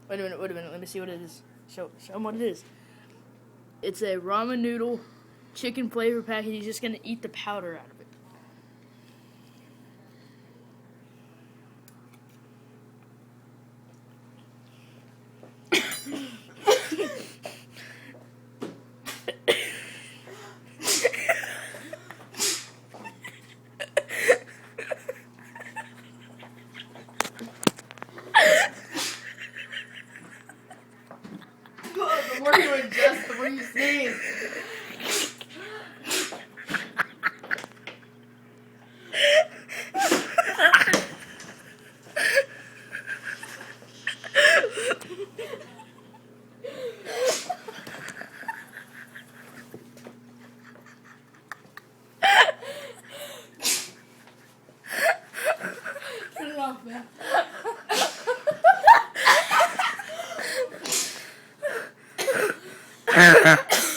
Wait a minute. Let me see what it is. Show him what it is. It's a ramen noodle chicken flavor packet. He's just gonna eat the powder out of it. We're doing just 3 scenes. Turn it off, man.